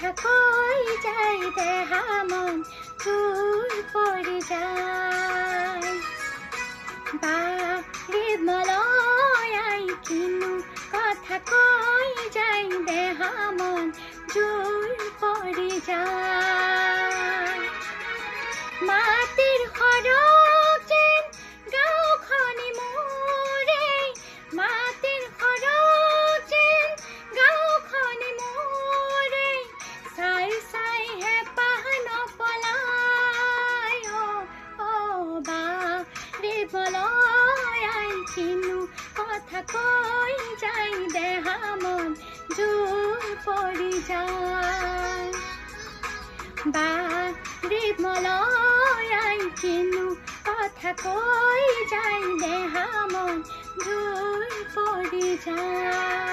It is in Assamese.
কথা কৈ যাই দেহা মন চুৰ পৰি যায় বাৰে মলয়াই কিনো কথা কৈ যাই দেহা মন চুৰ পৰি যায় মাটিৰ সৰগ যেন গাঁওখনি মোৰে মাটিৰ সৰগ যেন গাঁওখনি মোৰে চাই চাইহে পাহন পলাই বাৰে মলয়াই কিনো কথা কৈ যাই দেহা মন জোৰ পৰি যায় বাৰে মলয়াই কিনো কথা কৈ যাই দেহা মন জোৰ পৰি যায়।